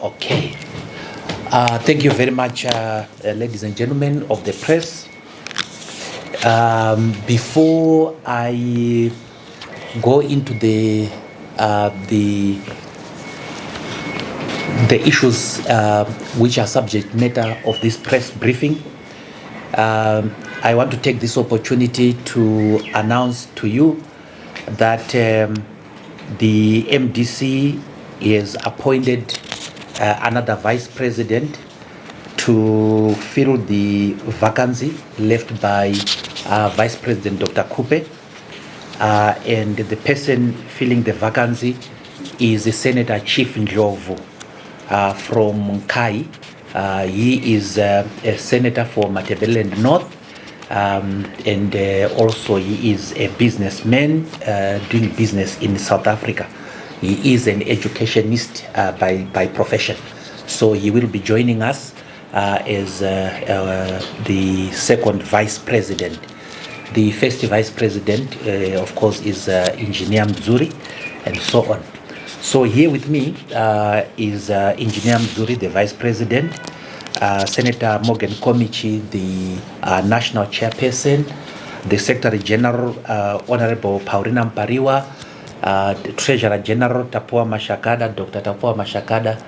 Okay. Thank you very much, ladies and gentlemen of the press. Before I go into the issues which are subject matter of this press briefing, I want to take this opportunity to announce to you that the MDC is appointed another vice president to fill the vacancy left by Vice President Dr. Kupe, and the person filling the vacancy is Senator Chief Ndlovu from Kai. He is a senator for Matabeleland North, and also he is a businessman doing business in South Africa. He is an educationist by profession, so he will be joining us as the second vice president. The first vice president, of course, is Engineer Mzuri, and so on. So here with me is Engineer Mzuri, the vice president, Senator Morgan Komichi, the national chairperson, the Secretary General, Honorable Paulina Mpariwa, the Treasurer General Tapua Mashakada, Dr. Tapua Mashakada,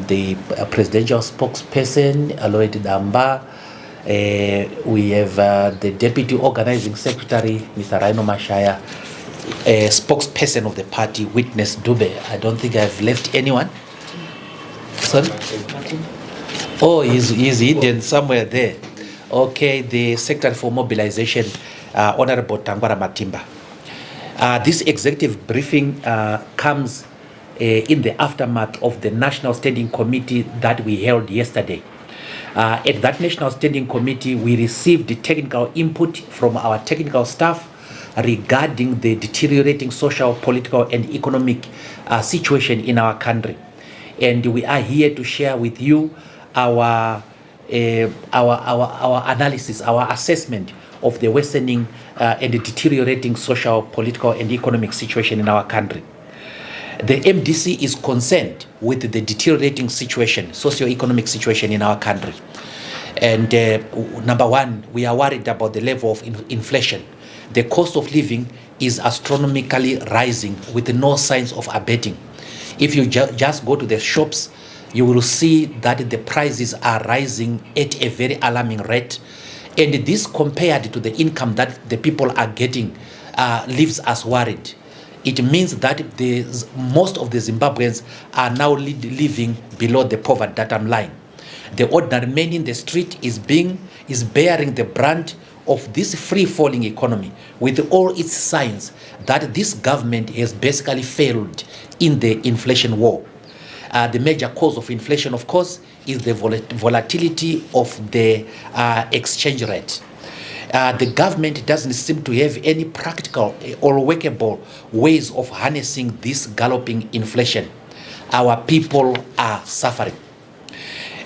the presidential spokesperson, Aloyd Damba. We have the Deputy Organizing Secretary, Mr. Rhino Mashaya, a spokesperson of the party, Witness Dube. I don't think I've left anyone. Sorry? Oh, he's hidden somewhere there. Okay, the Secretary for Mobilization, Honorable Tangwara Matimba. This executive briefing comes in the aftermath of the National Standing Committee that we held yesterday. At that National Standing Committee, we received the technical input from our technical staff regarding the deteriorating social, political, and economic situation in our country. And we are here to share with you our analysis, our assessment of the worsening and the deteriorating social, political, and economic situation in our country. The MDC is concerned with the deteriorating situation, socio-economic situation in our country. And number one, we are worried about the level of inflation. The cost of living is astronomically rising with no signs of abating. If you just go to the shops, you will see that the prices are rising at a very alarming rate. And this, compared to the income that the people are getting, leaves us worried. It means that most of the Zimbabweans are now living below the poverty datum line. The ordinary man in the street is bearing the brunt of this free-falling economy, with all its signs that this government has basically failed in the inflation war. The major cause of inflation, of course, is the volatility of the exchange rate. The government doesn't seem to have any practical or workable ways of harnessing this galloping inflation. Our people are suffering.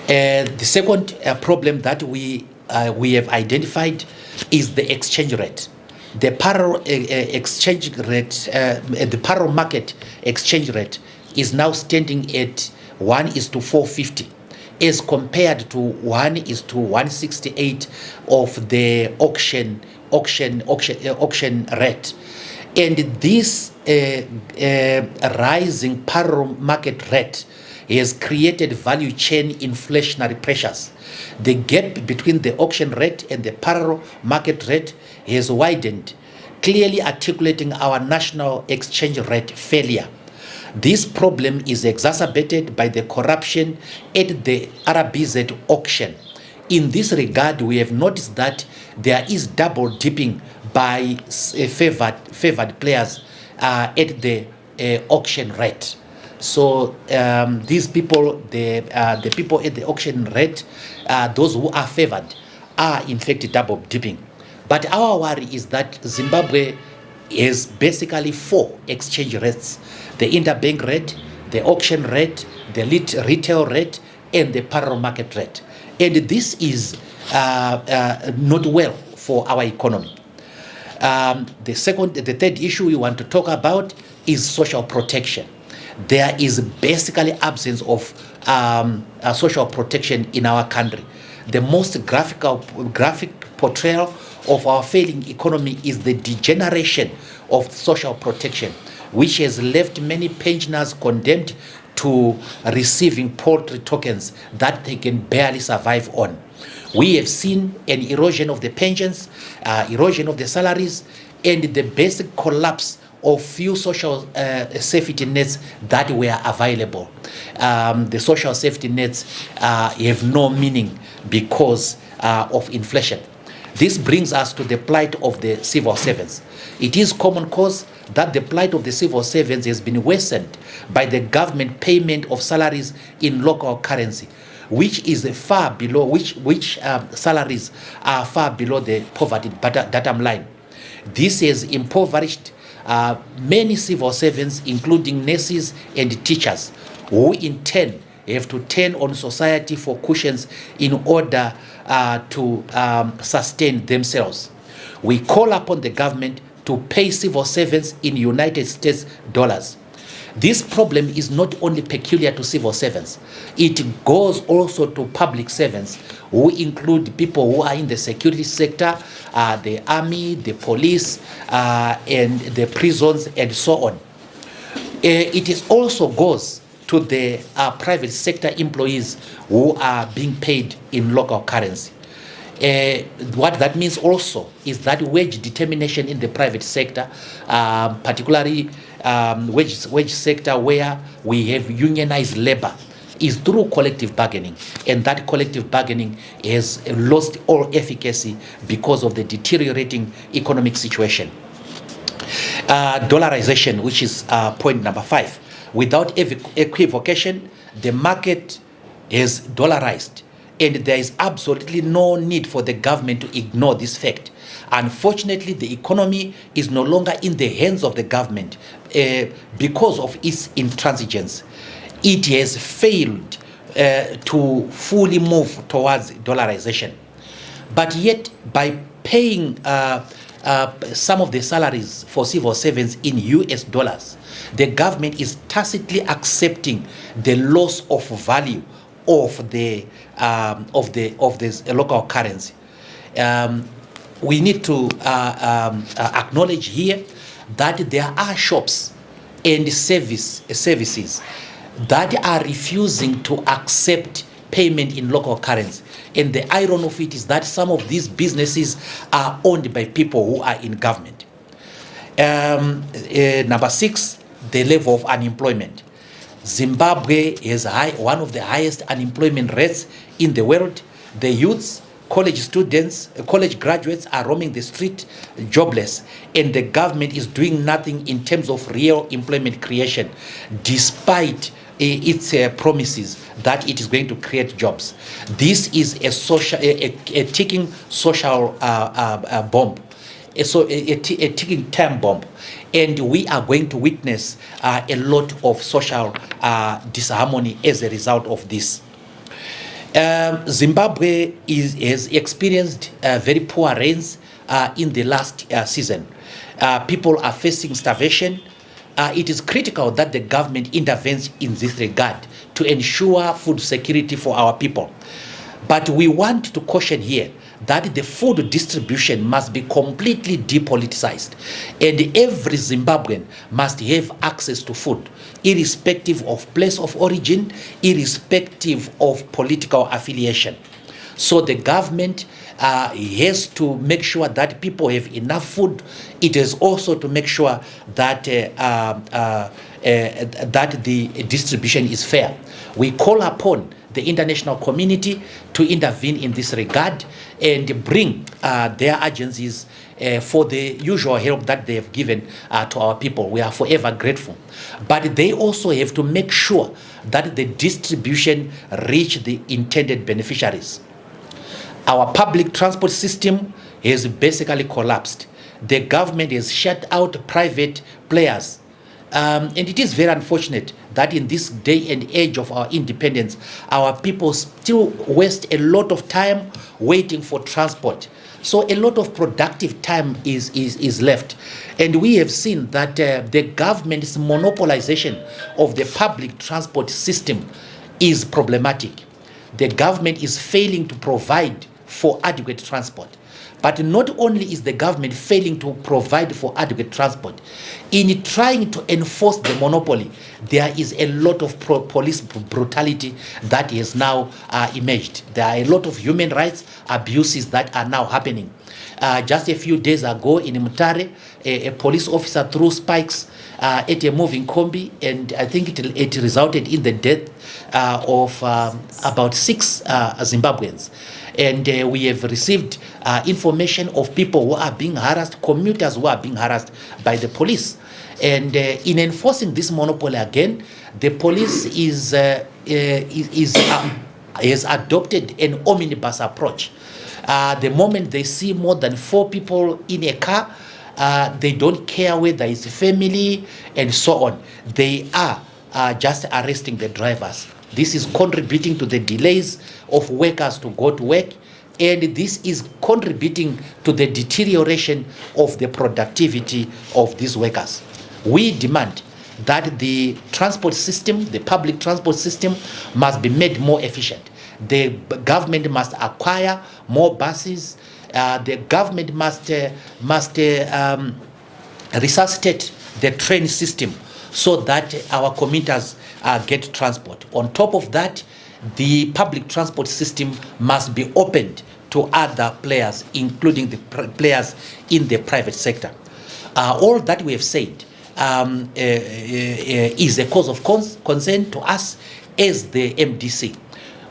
The second problem that we have identified is the exchange rate. The parallel exchange rate, the parallel market exchange rate is now standing at 1:450. As compared to 1:168 of the auction rate. And this rising parallel market rate has created value chain inflationary pressures. The gap between the auction rate and the parallel market rate has widened, clearly articulating our national exchange rate failure. This problem is exacerbated by the corruption at the RBZ auction. In this regard, we have noticed that there is double dipping by favored players at the auction rate. So these people, the people at the auction rate, those who are favored, are in fact double dipping. But our worry is that Zimbabwe is basically 4 exchange rates: the interbank rate, the auction rate, the retail rate, and the parallel market rate. And this is not well for our economy. The third issue we want to talk about is social protection. there is basically absence of social protection in our country. The most graphic portrayal of our failing economy is the degeneration of social protection, which has left many pensioners condemned to receiving paltry tokens that they can barely survive on. We have seen an erosion of the pensions, erosion of the salaries, and the basic collapse of few social safety nets that were available. The social safety nets have no meaning because of inflation. This brings us to the plight of the civil servants. It is common cause that the plight of the civil servants has been worsened by the government payment of salaries in local currency, which is far below, which salaries are far below the poverty bottom line. This has impoverished many civil servants, including nurses and teachers, who in turn have to turn on society for cushions in order to sustain themselves. We call upon the government to pay civil servants in United States dollars. This problem is not only peculiar to civil servants, it goes also to public servants, who include people who are in the security sector, the army, the police, and the prisons, and so on. It also goes to the private sector employees who are being paid in local currency. What that means also is that wage determination in the private sector, particularly wage sector where we have unionized labor, is through collective bargaining, and that collective bargaining has lost all efficacy because of the deteriorating economic situation. Dollarization, which is point number 5. Without equivocation, the market is dollarized, and there is absolutely no need for the government to ignore this fact. Unfortunately, the economy is no longer in the hands of the government because of its intransigence. It has failed to fully move towards dollarization. But yet, by paying some of the salaries for civil servants in US dollars, the government is tacitly accepting the loss of value of the local currency. We need to acknowledge here that there are shops and services that are refusing to accept payment in local currency. And the irony of it is that some of these businesses are owned by people who are in government. Number 6, the level of unemployment. Zimbabwe has one of the highest unemployment rates in the world. The youths, college students, college graduates are roaming the street jobless, and the government is doing nothing in terms of real employment creation, despite its promises that it is going to create jobs. This is a ticking social bomb, a ticking time bomb, and we are going to witness a lot of social disharmony as a result of this. Zimbabwe has experienced very poor rains in the last season. People are facing starvation. It is critical that the government intervenes in this regard to ensure food security for our people. But we want to caution here that the food distribution must be completely depoliticized, and every Zimbabwean must have access to food, irrespective of place of origin, irrespective of political affiliation. So the government has to make sure that people have enough food. It is also to make sure that that the distribution is fair. We call upon the international community to intervene in this regard and bring their agencies for the usual help that they have given to our people. We are forever grateful. But they also have to make sure that the distribution reach the intended beneficiaries. Our public transport system has basically collapsed. The government has shut out private players. And it is very unfortunate that in this day and age of our independence, our people still waste a lot of time waiting for transport. So a lot of productive time is left. And we have seen that the government's monopolization of the public transport system is problematic. The government is failing to provide for adequate transport. But not only is the government failing to provide for adequate transport, in trying to enforce the monopoly, there is a lot of police brutality that has now emerged. There are a lot of human rights abuses that are now happening. Just a few days ago in Mutare, a police officer threw spikes at a moving combi, and I think it resulted in the death of about 6 Zimbabweans. And we have received information of people who are being harassed, commuters who are being harassed by the police. And in enforcing this monopoly again, the police has adopted an omnibus approach. The moment they see more than 4 people in a car, they don't care whether it's family and so on. They are just arresting the drivers. This is contributing to the delays of workers to go to work, and this is contributing to the deterioration of the productivity of these workers. We demand that the transport system, the public transport system, must be made more efficient. The government must acquire more buses. The government must resuscitate the train system so that our commuters get transport. On top of that, the public transport system must be opened to other players, including the players in the private sector. All that we have said is a cause of concern to us as the MDC.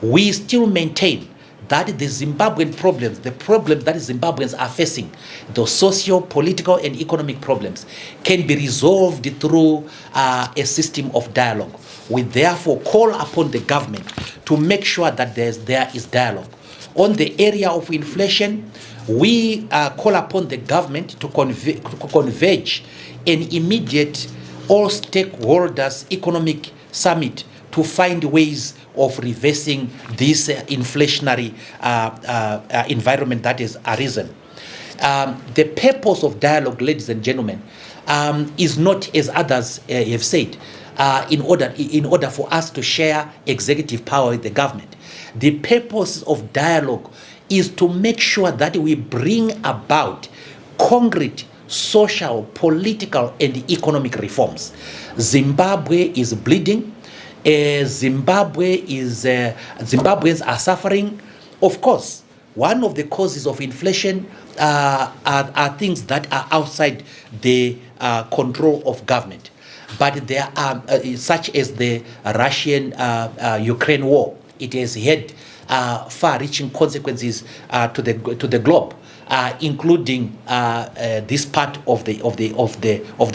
We still maintain that the Zimbabwean problems, the problems that Zimbabweans are facing, the socio-political and economic problems, can be resolved through a system of dialogue. We therefore call upon the government to make sure that there is dialogue. On the area of inflation, we call upon the government to converge an immediate all stakeholders economic summit to find ways of reversing this inflationary environment that has arisen. The purpose of dialogue, ladies and gentlemen, is not, as others have said, in order for us to share executive power with the government. The purpose of dialogue is to make sure that we bring about concrete social, political, and economic reforms. Zimbabwe is bleeding. Zimbabweans are suffering. Of course, one of the causes of inflation are things that are outside the control of government. But there are such as the Russian-Ukraine war. It has had far-reaching consequences to the globe, including this part of the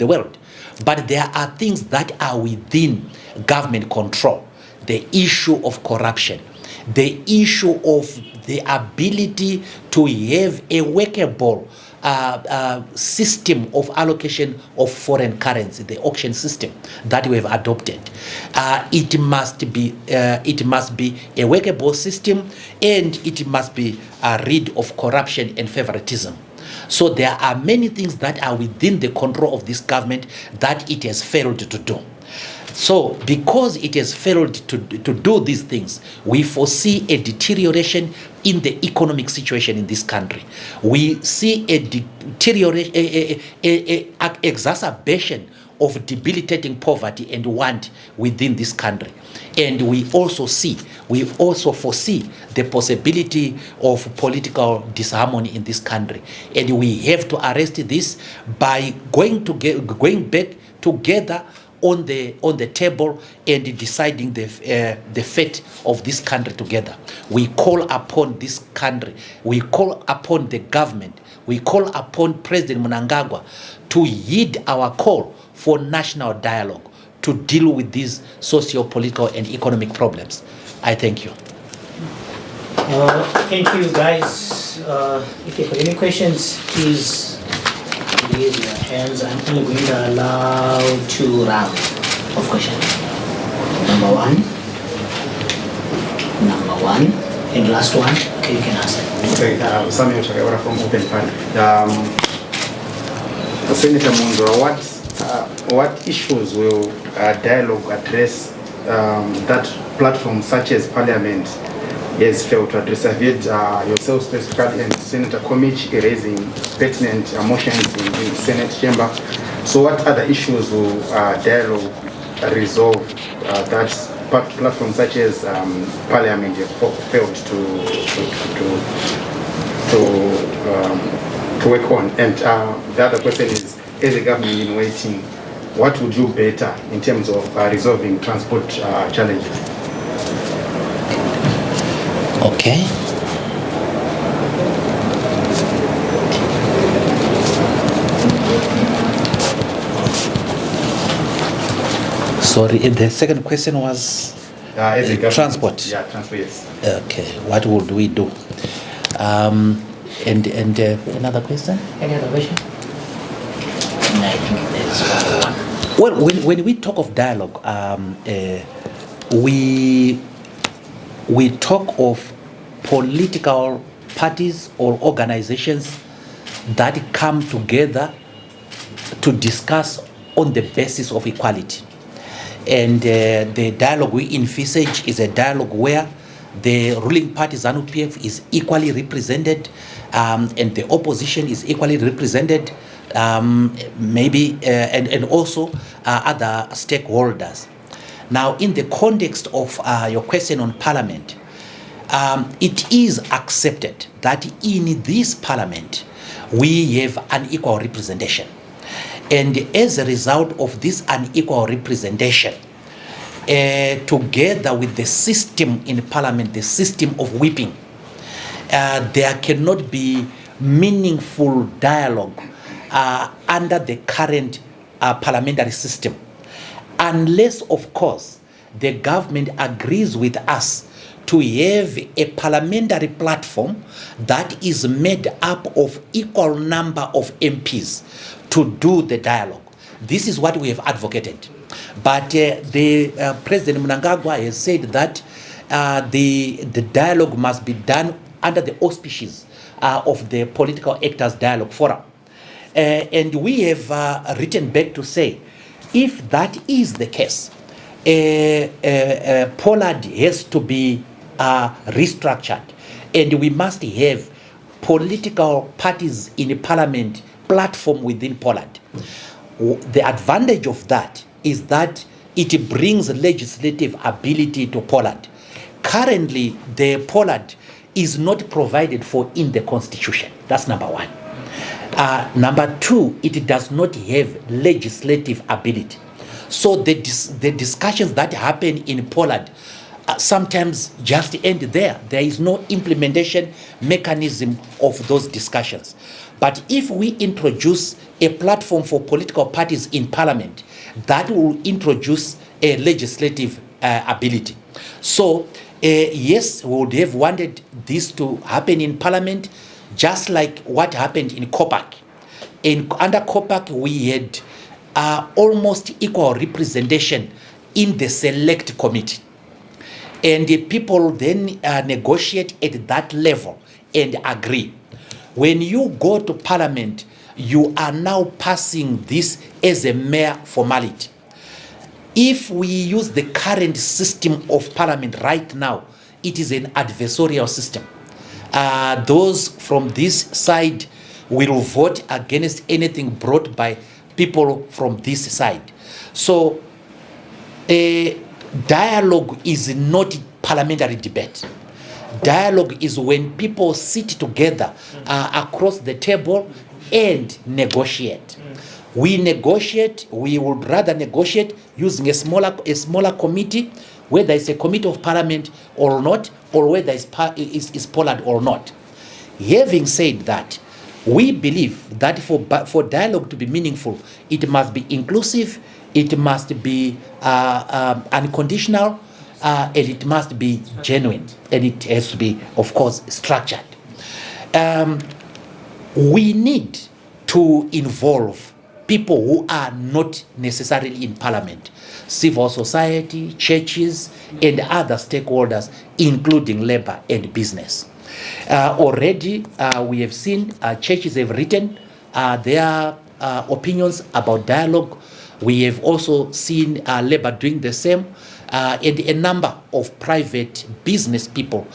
world. But there are things that are within government control. The issue of corruption, the issue of the ability to have a workable system of allocation of foreign currency, the auction system that we have adopted. It must be a workable system, and it must be rid of corruption and favoritism. So there are many things that are within the control of this government that it has failed to do. So because it has failed to do these things, we foresee a deterioration in the economic situation in this country. We see a deterioration, an exacerbation of debilitating poverty and want within this country. And we also foresee the possibility of political disharmony in this country. And we have to arrest this by going back together on the table and deciding the fate of this country together. We call upon this country, we call upon the government, we call upon President Mnangagwa to heed our call for national dialogue to deal with these socio-political and economic problems. I thank you. Thank you, guys. If you have any questions, please raise your hands. I'm only going to allow 2 rounds of questions. Number one. And last one, okay, you can answer. Okay, Samuel Chagawara from Open Party. Senator Mwonzora, what issues will dialogue address that platform such as Parliament has failed to address? I've heard yourself specifically and Senator Komich raising pertinent motions in the Senate chamber. So what other issues will dialogue resolve that platform such as Parliament have failed to work on? And the other question is, as a government in waiting, what would you better in terms of resolving transport challenges? Okay. Sorry, the second question was transport. Yeah, transport, yes. Okay, what would we do? And another question? Any other question? No, I think there's one. Well, when we talk of dialogue, we talk of political parties or organizations that come together to discuss on the basis of equality. And the dialogue we envisage is a dialogue where the ruling party ZANU-PF is equally represented, and the opposition is equally represented, maybe and also other stakeholders. Now, in the context of your question on Parliament, it is accepted that in this Parliament we have unequal representation. And as a result of this unequal representation, together with the system in Parliament, the system of whipping, there cannot be meaningful dialogue under the current parliamentary system, unless, of course, the government agrees with us to have a parliamentary platform that is made up of equal number of MPs to do the dialogue. This is what we have advocated. But the President Mnangagwa has said that the dialogue must be done under the auspices of the Political Actors Dialogue Forum. And we have written back to say, if that is the case, Pollard has to be restructured, and we must have political parties in the parliament platform within Pollard. The advantage of that is that it brings legislative ability to Pollard. Currently, the Pollard is not provided for in the Constitution. That's number one. Number two, it does not have legislative ability. So the discussions that happen in Pollard sometimes just end there. There is no implementation mechanism of those discussions. But if we introduce a platform for political parties in Parliament, that will introduce a legislative ability. So yes, we would have wanted this to happen in Parliament, just like what happened in COPAC. Under COPAC, we had almost equal representation in the select committee. And the people then negotiate at that level and agree. When you go to Parliament, you are now passing this as a mere formality. If we use the current system of Parliament right now, it is an adversarial system. Those from this side will vote against anything brought by people from this side. So a dialogue is not parliamentary debate. Dialogue is when people sit together across the table and negotiate. We negotiate, we would rather negotiate using a smaller committee, whether it's a committee of parliament or not, or whether it's Pollard or not. Having said that, we believe that for dialogue to be meaningful, it must be inclusive, it must be unconditional, and it must be genuine, and it has to be, of course, structured. We need to involve people who are not necessarily in parliament, civil society, churches, and other stakeholders, including labor and business. Already, we have seen churches have written their opinions about dialogue. We have also seen labor doing the same, and a number of private business people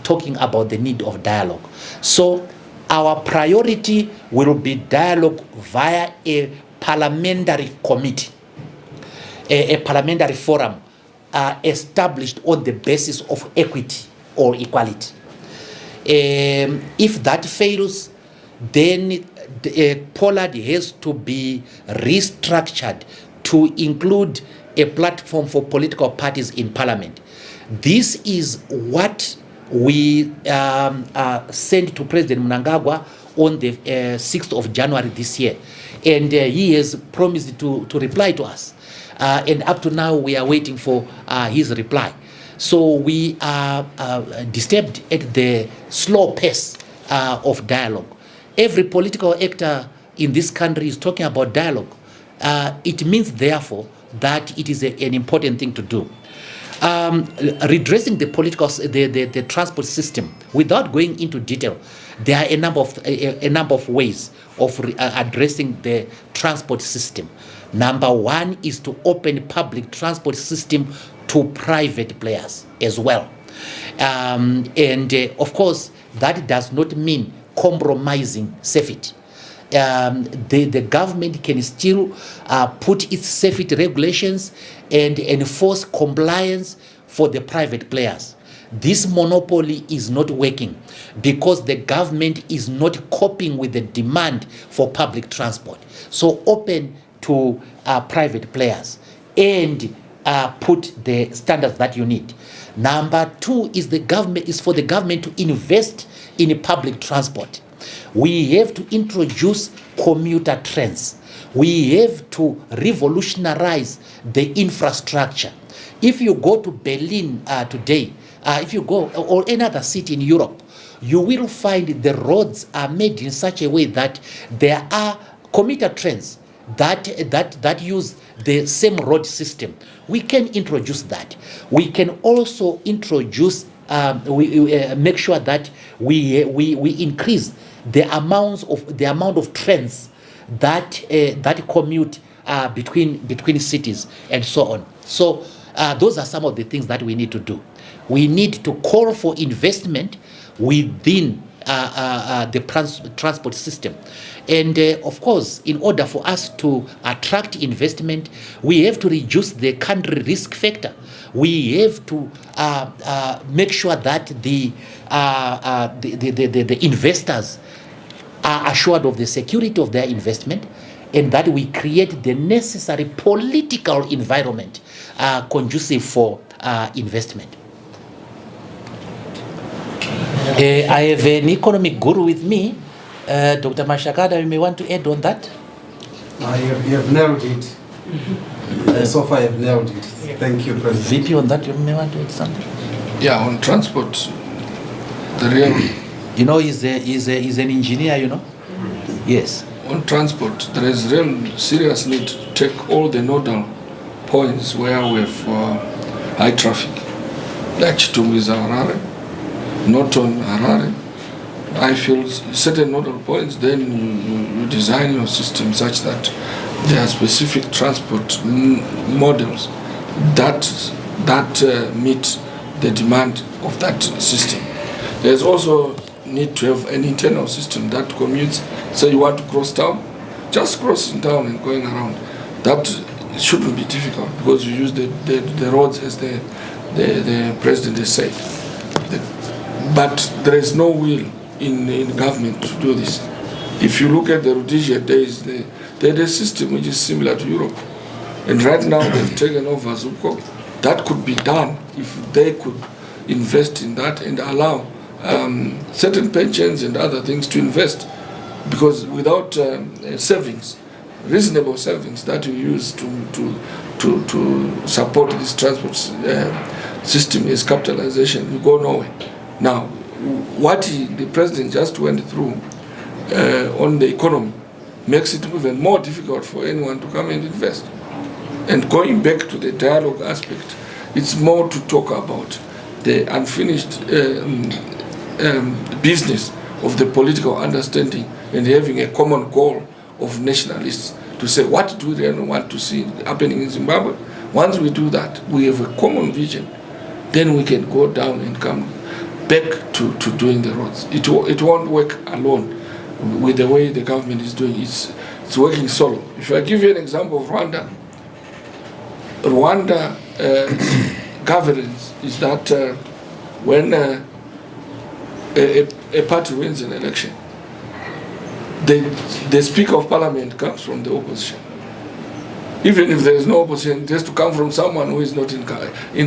talking about the need of dialogue. So our priority will be dialogue via a parliamentary committee, a parliamentary forum established on the basis of equity or equality. If that fails, then Pollard has to be restructured to include a platform for political parties in parliament. This is what we sent to President Mnangagwa on the 6th of January this year. And he has promised to reply to us. And up to now, we are waiting for his reply. So we are disturbed at the slow pace of dialogue. Every political actor in this country is talking about dialogue. It means, therefore, that it is an important thing to do. Redressing the political, the transport system, without going into detail, there are a number of ways of addressing the transport system. Number one is to open public transport system to private players as well. Of course, that does not mean compromising safety. The government can still put its safety regulations and enforce compliance for the private players. This monopoly is not working because the government is not coping with the demand for public transport. So open to private players and put the standards that you need. Number two is for the government to invest in public transport. We have to introduce commuter trains. We have to revolutionize the infrastructure. If you go to Berlin today, if you go or any other city in Europe, you will find the roads are made in such a way that there are commuter trains that use the same road system. We can introduce that. We can also introduce, make sure that we increase the amount of trains that commute between cities and so on. So those are some of the things that we need to do. We need to call for investment within the transport system. And of course, in order for us to attract investment, we have to reduce the country risk factor. We have to make sure that the investors are assured of the security of their investment, and that we create the necessary political environment conducive for investment. I have an economic guru with me, Dr. Mashakada. You may want to add on that. You have nailed it. So far, you have nailed it. Thank you, President. VP, on that, you may want to add something. Yeah, on transport, the real. You know, he's an engineer. You know. Yes. On transport, there is real serious need to take all the nodal points where we have high traffic, like Chitumbiza Harare, Norton Harare. I feel certain nodal points, then you design your system such that there are specific transport models that meet the demand of that system. There's also need to have an internal system that commutes. So you want to cross town, just crossing town and going around. That shouldn't be difficult because you use the roads as the president has said. But there is no will in government to do this. If you look at the Rhodesia days, they had a system which is similar to Europe. And right now they've taken over Zupco. That could be done if they could invest in that and allow certain pensions and other things to invest. Because without savings, reasonable savings that you use to support this transport system as capitalization, you go nowhere. Now, what the president just went through on the economy makes it even more difficult for anyone to come and invest. And going back to the dialogue aspect, it's more to talk about the unfinished business of the political understanding and having a common goal of nationalists to say, what do we really want to see happening in Zimbabwe? Once we do that, we have a common vision, then we can go down and come back to doing the roads. It won't work alone with the way the government is doing. It's working solo. If I give you an example of Rwanda, governance is that when a party wins an election, the Speaker of Parliament comes from the opposition. Even if there is no opposition, it has to come from someone who is not in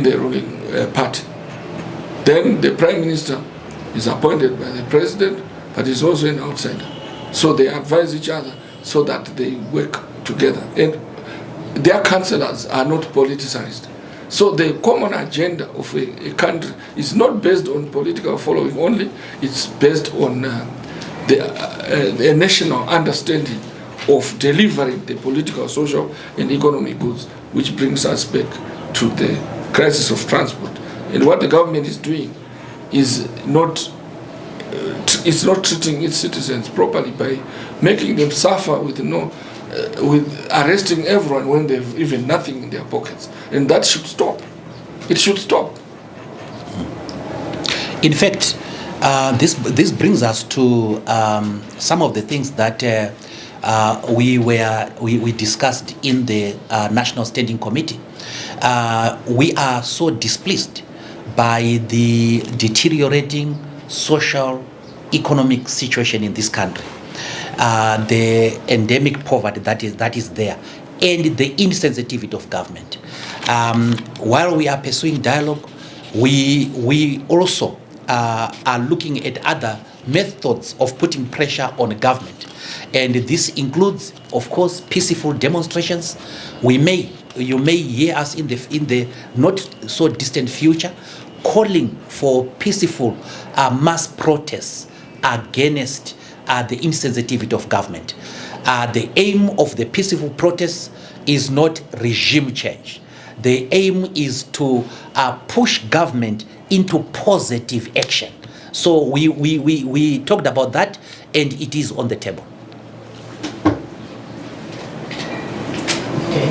the ruling party. Then the Prime Minister is appointed by the President, but is also an outsider. So they advise each other so that they work together. And their councillors are not politicized. So the common agenda of a country is not based on political following only, it's based on the national understanding of delivering the political, social, and economic goods, which brings us back to the crisis of transport. And what the government is doing is not treating its citizens properly by making them suffer with with arresting everyone when they have even nothing in their pockets. And that should stop. It should stop. In fact, this brings us to some of the things that we discussed in the National Standing Committee. We are so displeased by the deteriorating social, economic situation in this country, the endemic poverty that is there, and the insensitivity of government. While we are pursuing dialogue, we also are looking at other methods of putting pressure on government, and this includes, of course, peaceful demonstrations. You may hear us in the not so distant future calling for peaceful mass protests against the insensitivity of government. The aim of the peaceful protests is not regime change. The aim is to push government into positive action. So we talked about that, and it is on the table. Okay.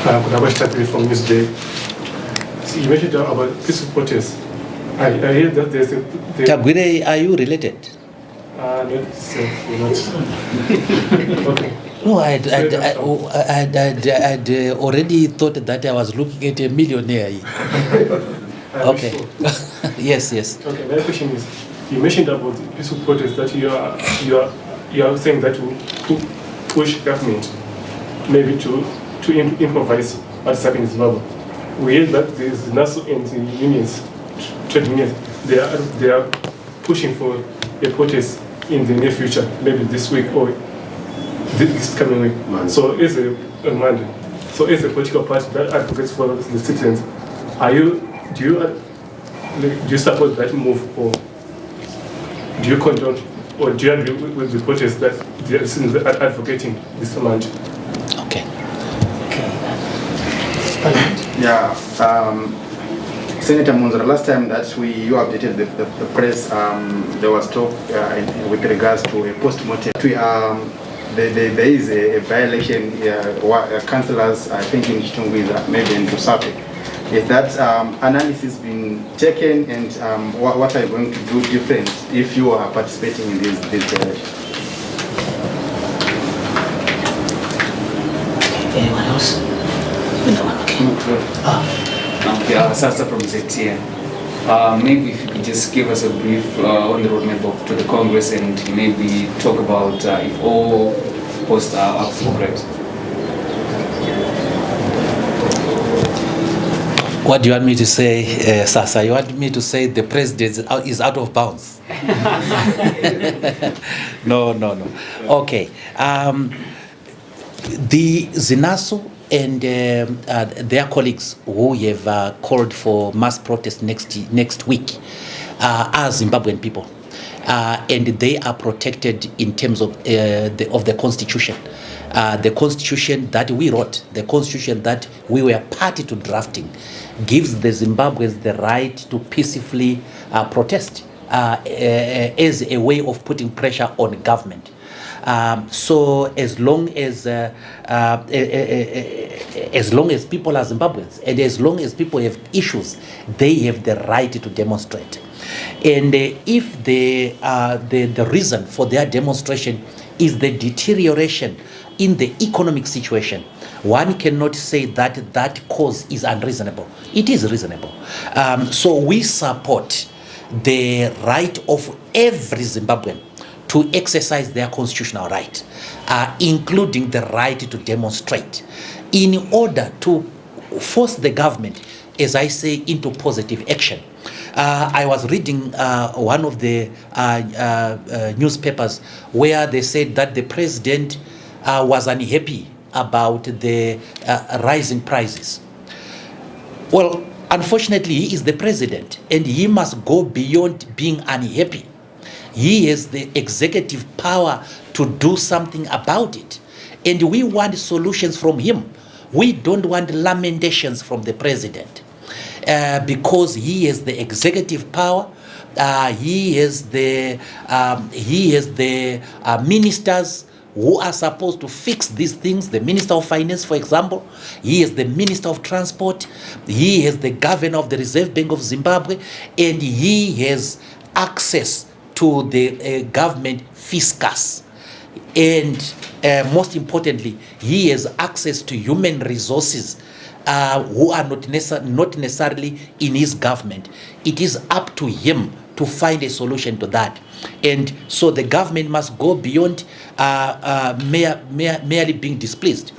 Could I start from Ms. Day? So you mentioned about peaceful protests. I hear that there's a... Tagwire, are you related? Not okay. No, I'd already thought that I was looking at a millionaire. Okay. Yes. Okay, my question is, you mentioned about peaceful protests that you are saying that will push government maybe to improvise what's happening in Zimbabwe. We hear that there is NASO and the unions, trade unions, they are pushing for a protest in the near future, maybe this week or this coming week. So as a Monday, so as a political party that advocates for the citizens, do you support that move, or do you condone, or do you agree with the protest that the citizens are advocating this amount? Okay. Yeah, Senator Mwonzora, last time that you updated the press, there was talk with regards to a post-mortem. There is a by-election, councillors, I think in Chitungwi, maybe in Rusape. Is that analysis been taken, and what are you going to do different if you are participating in this by-election? Anyone else? No one. Okay. Sasa from ZTN. Maybe if you could just give us a brief on the roadmap to the Congress, and maybe talk about if all posts are up for grabs. What do you want me to say, Sasa? You want me to say the president is out of bounds? No. Okay. The ZINASO and their colleagues who have called for mass protest next week are Zimbabwean people. and they are protected in terms of the Constitution. The Constitution that we wrote, the Constitution that we were party to drafting, gives the Zimbabweans the right to peacefully protest as a way of putting pressure on government. So as long as people are Zimbabweans and as long as people have issues, they have the right to demonstrate. And if the reason for their demonstration is the deterioration in the economic situation, one cannot say that that cause is unreasonable. It is reasonable. So we support the right of every Zimbabwean to exercise their constitutional right, including the right to demonstrate, in order to force the government, as I say, into positive action. I was reading one of the newspapers where they said that the president was unhappy about the rising prices. Well, unfortunately, he is the president and he must go beyond being unhappy. He has the executive power to do something about it. And we want solutions from him. We don't want lamentations from the president. Because he has the executive power, he has the ministers who are supposed to fix these things. The Minister of Finance, for example, he is the Minister of Transport, he is the Governor of the Reserve Bank of Zimbabwe, and he has access to the government fiscus. And most importantly, he has access to human resources who are not necessarily in his government. It is up to him to find a solution to that. And so the government must go beyond merely being displeased.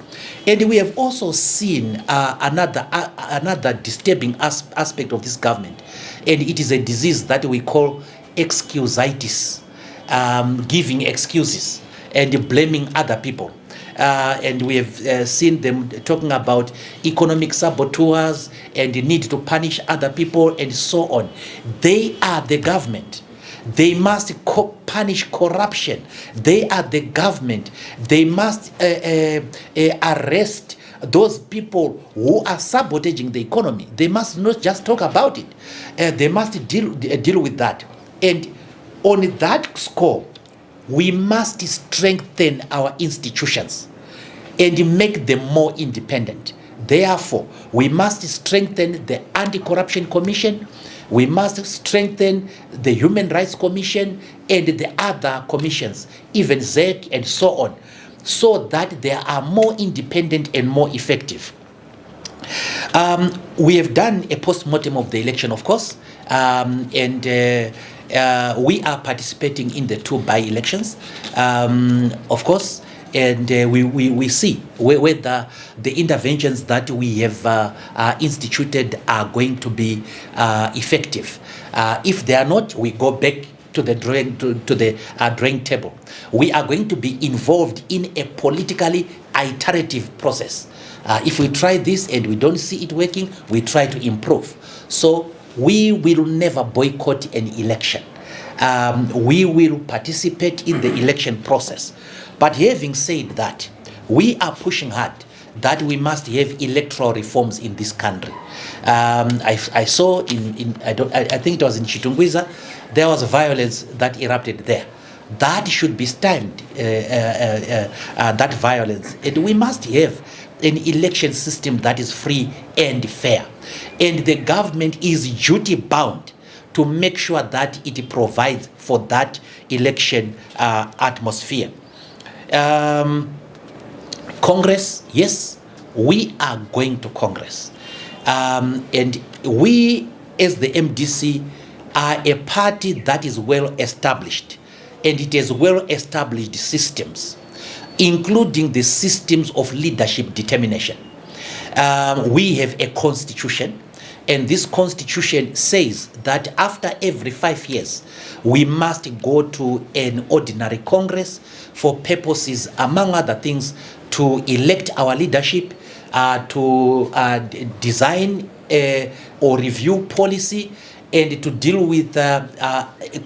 And we have also seen another disturbing aspect of this government, and it is a disease that we call excusitis, giving excuses and blaming other people. And we have seen them talking about economic saboteurs and the need to punish other people and so on. They are the government. They must punish corruption. They are the government. They must arrest those people who are sabotaging the economy. They must not just talk about it. They must deal with that. And on that score, we must strengthen our institutions and make them more independent. Therefore, we must strengthen the Anti-Corruption Commission, we must strengthen the Human Rights Commission and the other commissions, even ZEC and so on, so that they are more independent and more effective. We have done a post-mortem of the election, of course, and we are participating in the 2 by-elections, of course, and we see whether the interventions that we have instituted are going to be effective. If they are not, we go back to the drawing table. We are going to be involved in a politically iterative process. If we try this and we don't see it working, we try to improve. So we will never boycott an election. We will participate in the election process. But having said that, we are pushing hard that we must have electoral reforms in this country. I saw I think it was in Chitungwiza, there was violence that erupted there. That should be stymied, that violence. And we must have an election system that is free and fair. And the government is duty bound to make sure that it provides for that election atmosphere. Congress, yes, we are going to Congress. And we, as the MDC, are a party that is well established, and it has well established systems, including the systems of leadership determination. We have a constitution, and this constitution says that after every 5 years, we must go to an ordinary Congress for purposes, among other things, to elect our leadership, to design or review policy, and to deal with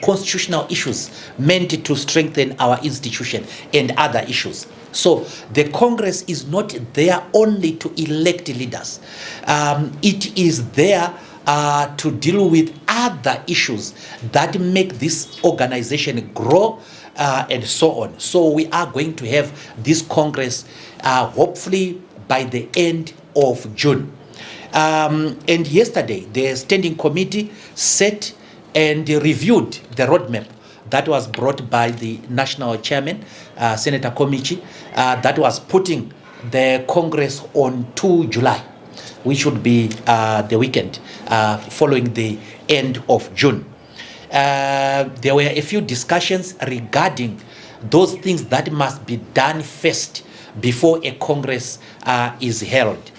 constitutional issues meant to strengthen our institution and other issues. So the Congress is not there only to elect leaders. It is there to deal with other issues that make this organization grow and so on. So we are going to have this Congress hopefully by the end of June. And yesterday, the Standing Committee set and reviewed the roadmap that was brought by the National Chairman, Senator Komichi, that was putting the Congress on 2 July, which would be the weekend following the end of June. There were a few discussions regarding those things that must be done first before a Congress is held.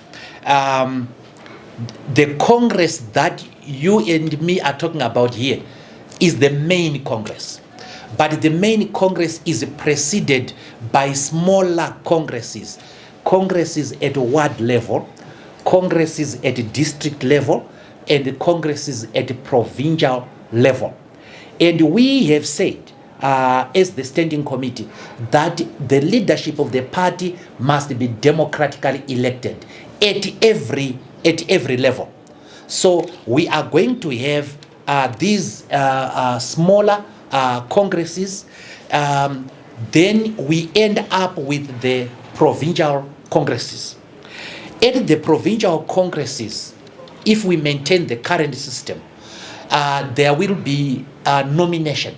The Congress that you and me are talking about here is the main Congress. But the main Congress is preceded by smaller congresses. Congresses at ward level, congresses at district level, and congresses at provincial level. And we have said, as the Standing Committee, that the leadership of the party must be democratically elected at every level. So we are going to have these smaller congresses. Then we end up with the provincial congresses. At the provincial congresses, if we maintain the current system, there will be nominations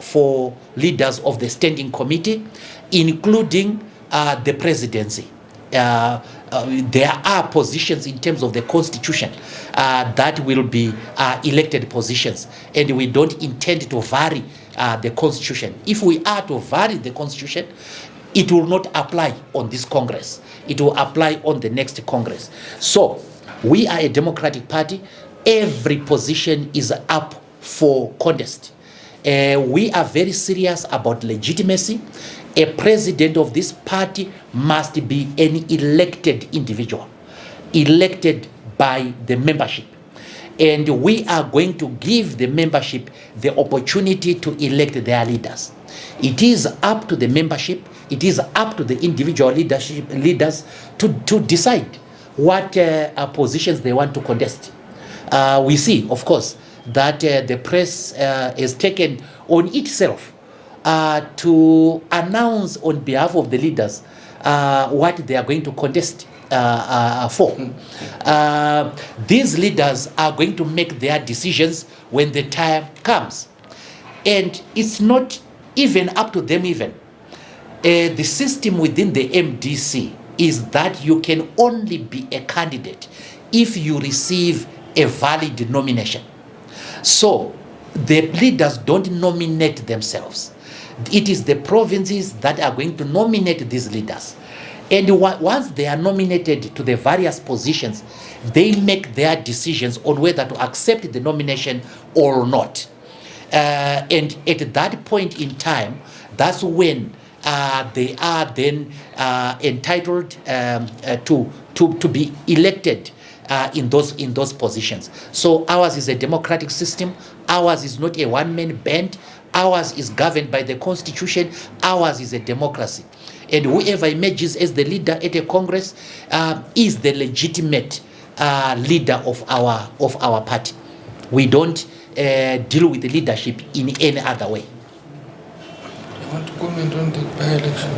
for leaders of the Standing Committee, including the presidency. There are positions in terms of the Constitution that will be elected positions, and we don't intend to vary the Constitution. If we are to vary the Constitution, it will not apply on this Congress. It will apply on the next Congress. So we are a democratic party. Every position is up for contest. We are very serious about legitimacy. A president of this party must be an elected individual, elected by the membership. And we are going to give the membership the opportunity to elect their leaders. It is up to the membership, it is up to the individual leaders to decide what positions they want to contest. We see, of course, that the press has taken on itself to announce on behalf of the leaders what they are going to contest for. These leaders are going to make their decisions when the time comes. And it's not even up to them even. The system within the MDC is that you can only be a candidate if you receive a valid nomination. So the leaders don't nominate themselves. It is the provinces that are going to nominate these leaders. And once they are nominated to the various positions, they make their decisions on whether to accept the nomination or not. And at that point in time, that's when they are then entitled to be elected in those positions. So ours is a democratic system. Ours is not a one-man band. Ours is governed by the Constitution. Ours is a democracy. And whoever emerges as the leader at a Congress is the legitimate leader of our party. We don't deal with the leadership in any other way. I want to comment on the by-election.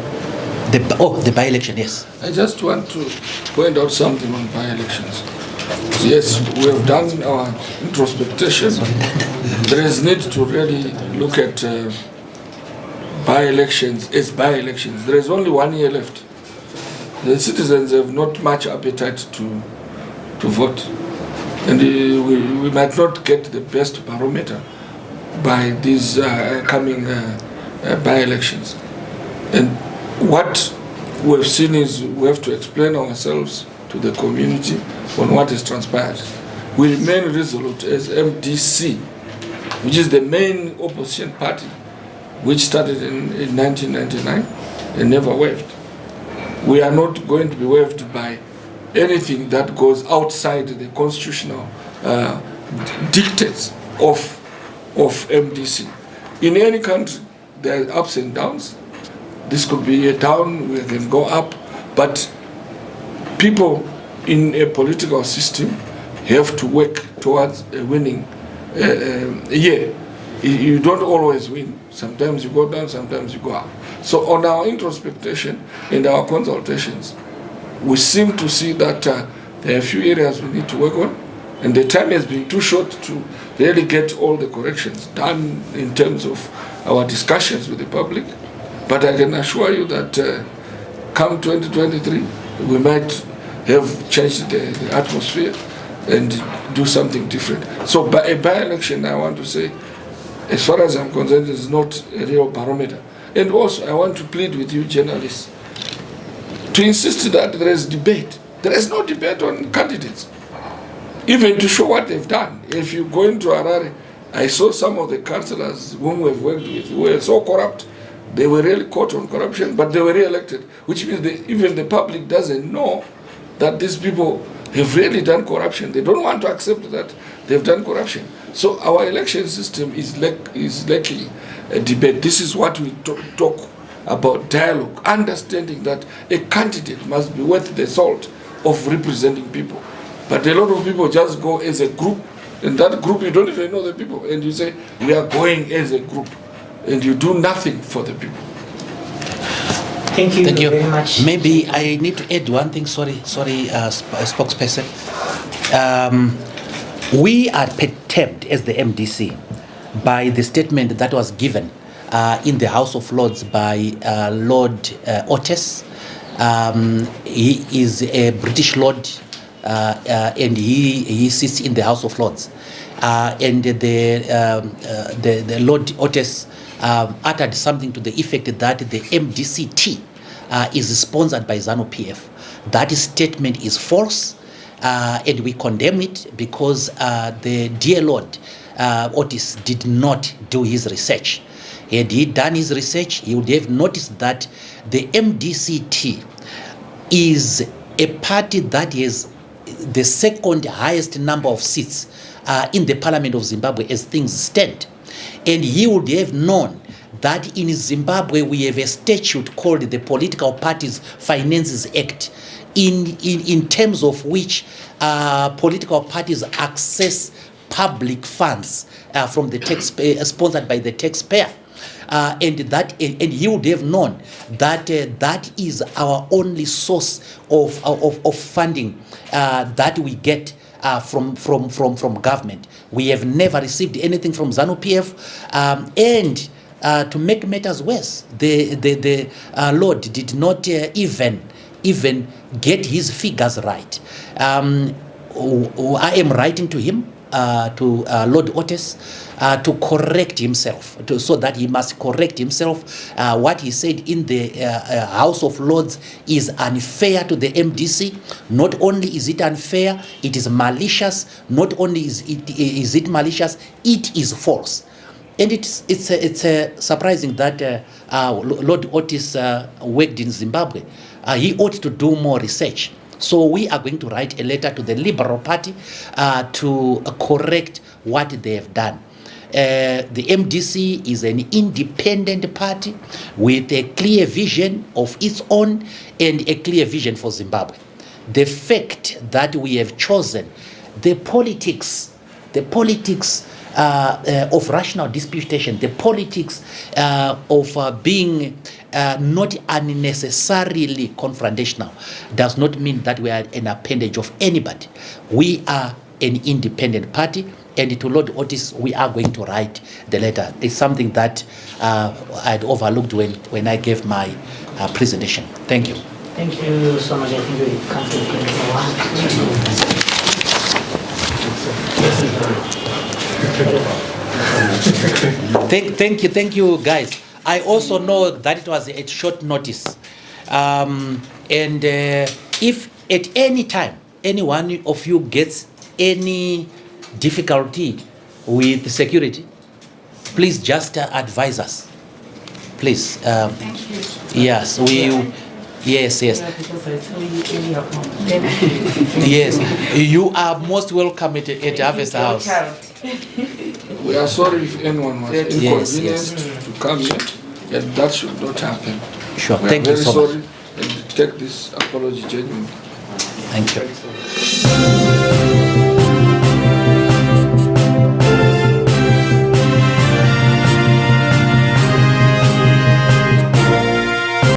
The by-election, yes. I just want to point out something on by-elections. Yes, we have done our introspection. There is need to really look at by-elections as by-elections. There is only 1 year left. The citizens have not much appetite to vote. And we might not get the best barometer by these coming by-elections. And what we've seen is we have to explain ourselves to the community on what has transpired. We remain resolute as MDC, which is the main opposition party, which started in 1999 and never waived. We are not going to be waived by anything that goes outside the constitutional dictates of MDC. In any country, there are ups and downs. This could be a down, we can go up, but people in a political system have to work towards a winning year. You don't always win. Sometimes you go down, sometimes you go up. So on our introspection and our consultations, we seem to see that there are a few areas we need to work on, and the time has been too short to really get all the corrections done in terms of our discussions with the public. But I can assure you that come 2023, we might have changed the atmosphere and do something different. So by a by-election, I want to say, as far as I'm concerned, it's not a real barometer. And also, I want to plead with you journalists to insist that there is debate. There is no debate on candidates, even to show what they've done. If you go into Harare, I saw some of the councillors whom we've worked with who were so corrupt. They were really caught on corruption, but they were re-elected, which means even the public doesn't know that these people have really done corruption. They don't want to accept that they've done corruption. So our election system is lacking a debate. This is what we talk about, dialogue, understanding that a candidate must be worth the salt of representing people. But a lot of people just go as a group, and that group you don't even know the people, and you say, we are going as a group, and you do nothing for the people. Thank you very much. Maybe I need to add one thing, sorry, spokesperson. We are perturbed as the MDC by the statement that was given in the House of Lords by Lord Otis. He is a British Lord and he sits in the House of Lords. And the Lord Otis uttered something to the effect that the MDCT is sponsored by ZANU-PF. That statement is false, and we condemn it because the dear Lord Otis did not do his research. Had he done his research, he would have noticed that the MDCT is a party that has the second highest number of seats in the Parliament of Zimbabwe as things stand. And he would have known that in Zimbabwe we have a statute called the Political Parties Finances Act, in terms of which political parties access public funds from the taxpayer, sponsored by the taxpayer. And he would have known that that is our only source of funding that we get from government. We have never received anything from ZANU-PF, and to make matters worse, the Lord did not even get his figures right. I am writing to him, to Lord Otis, to correct himself, so that he must correct himself. What he said in the House of Lords is unfair to the MDC. Not only is it unfair, it is malicious. Not only is it malicious, it is false. And it's surprising that Lord Otis worked in Zimbabwe. He ought to do more research. So we are going to write a letter to the Liberal Party to correct what they have done. The MDC is an independent party with a clear vision of its own and a clear vision for Zimbabwe. The fact that we have chosen the politics of rational disputation, the politics of being not unnecessarily confrontational, does not mean that we are an appendage of anybody. We are an independent party, and to Lord Otis, we are going to write the letter. It's something that I'd overlooked when I gave my presentation. Thank you. Thank you so much. I think we've come to the end of our Thank you, guys. I also know that it was at short notice, and if at any time any one of you gets any difficulty with security, please just advise us. Please. Thank you. Yes, Yes, yes. Yeah, because I saw you earlier on. Yes, you are most welcome at Harvest House. We are sorry if anyone was Yes, inconvenienced to come here, and that should not happen. Sure, We thank are you very so sorry much. and take this apology genuinely. Thank you.